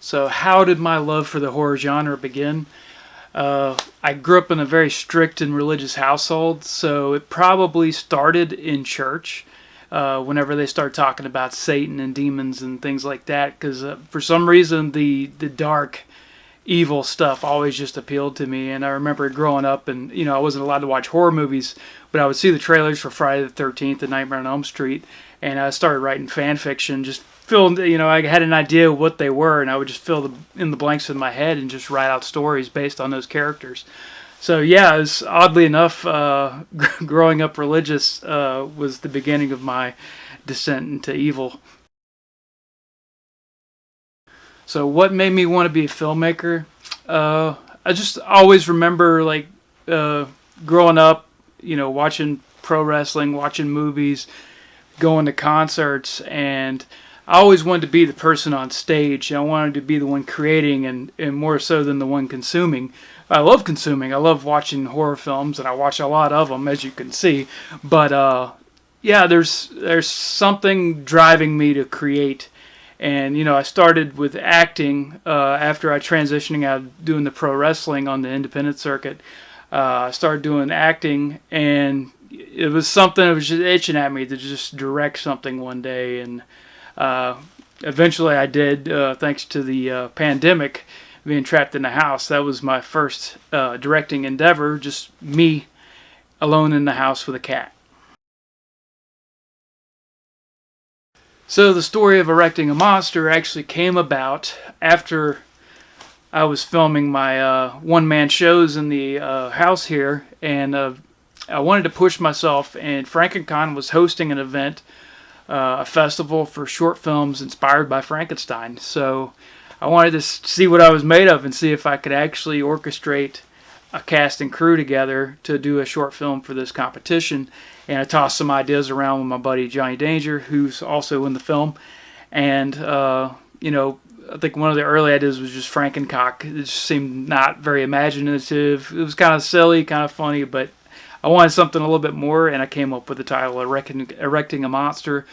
So how did my love for the horror genre begin? I grew up in a very strict and religious household, so it probably started in church. Whenever they start talking about Satan and demons and things like that, because for some reason the dark, evil stuff always just appealed to me. And I remember growing up, and I wasn't allowed to watch horror movies, but I would see the trailers for Friday the 13th and Nightmare on Elm Street, and I started writing fan fiction, just filling. I had an idea of what they were, and I would just fill in the blanks in my head and just write out stories based on those characters. So yeah, it was, oddly enough, growing up religious was the beginning of my descent into evil. So what made me want to be a filmmaker? I just always remember growing up, watching pro wrestling, watching movies, going to concerts, and I always wanted to be the person on stage. I wanted to be the one creating, and more so than the one consuming. I love consuming. I love watching horror films, and I watch a lot of them, as you can see. But yeah, there's something driving me to create. And I started with acting after I transitioning out of doing the pro wrestling on the independent circuit. I started doing acting, and it was something that was just itching at me to just direct something one day. And eventually I did, thanks to the pandemic, being trapped in the house. That was my first directing endeavor, just me alone in the house with a cat. So the story of Erecting a Monster actually came about after I was filming my one-man shows in the house here, and I wanted to push myself, and FrankenCon was hosting an event, a festival for short films inspired by Frankenstein. So I wanted to see what I was made of and see if I could actually orchestrate a cast and crew together to do a short film for this competition. And I tossed some ideas around with my buddy Johnny Danger, who's also in the film. And, I think one of the early ideas was just Frankencock. It just seemed not very imaginative. It was kind of silly, kind of funny, but I wanted something a little bit more, and I came up with the title Erecting a Monster.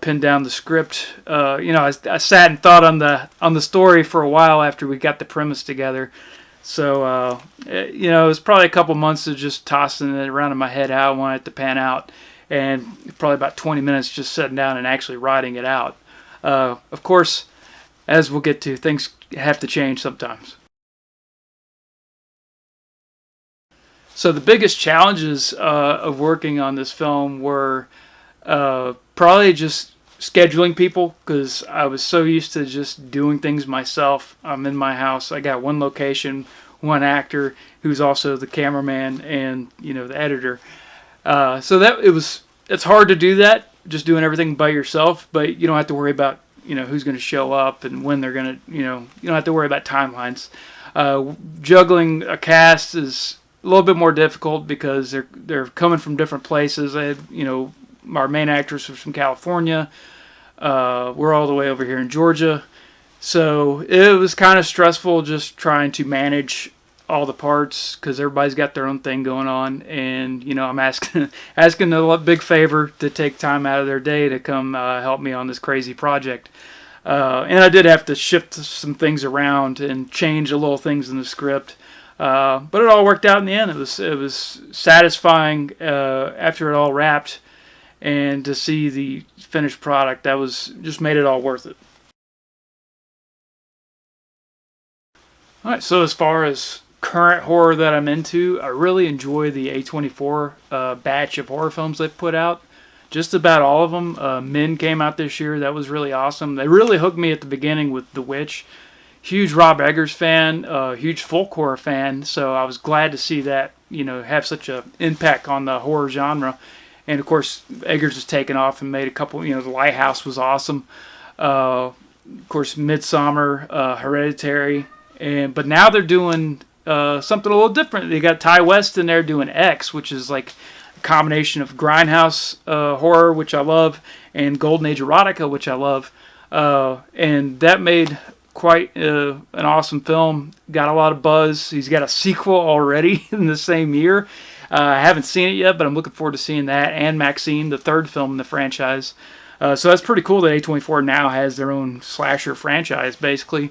Pinned down the script. I sat and thought on the story for a while after we got the premise together. So it was probably a couple months of just tossing it around in my head how I wanted it to pan out, and probably about 20 minutes just sitting down and actually writing it out. Of course, as we'll get to, things have to change sometimes. So the biggest challenges of working on this film were probably just scheduling people, because I was so used to just doing things myself. I'm in my house. I got one location, one actor who's also the cameraman and the editor. So it's hard to do that, just doing everything by yourself. But you don't have to worry about who's going to show up and when they're going to. You don't have to worry about timelines. Juggling a cast is a little bit more difficult because they're coming from different places. I had our main actress was from California. We're all the way over here in Georgia. So it was kind of stressful just trying to manage all the parts because everybody's got their own thing going on. And, I'm asking a big favor to take time out of their day to come help me on this crazy project. And I did have to shift some things around and change a little things in the script. But it all worked out in the end. It was satisfying after it all wrapped. And to see the finished product, that was just made it all worth it. All right, so as far as current horror that I'm into, I really enjoy the A24 batch of horror films they've put out. Just about all of them. Men came out this year. That was really awesome. They really hooked me at the beginning with The Witch. Huge Rob Eggers fan, huge folk horror fan, so I was glad to see that, have such an impact on the horror genre. And of course, Eggers has taken off and made a couple. The Lighthouse was awesome. Of course, Midsommar, Hereditary, but now they're doing something a little different. They got Ty West in there doing X, which is like a combination of grindhouse horror, which I love, and Golden Age erotica, which I love. And that made quite an awesome film. Got a lot of buzz. He's got a sequel already in the same year. I haven't seen it yet, but I'm looking forward to seeing that. And Maxine, the third film in the franchise. So that's pretty cool that A24 now has their own slasher franchise, basically.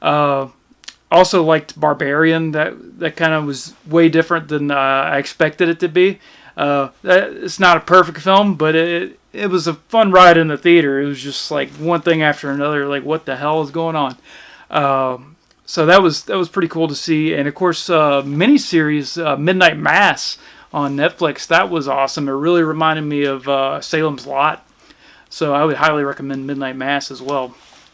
Also liked Barbarian. That kind of was way different than I expected it to be. It's not a perfect film, but it was a fun ride in the theater. It was just like one thing after another. Like, what the hell is going on? So that was pretty cool to see. And of course, miniseries Midnight Mass on Netflix. That was awesome. It really reminded me of Salem's Lot. So I would highly recommend Midnight Mass as well.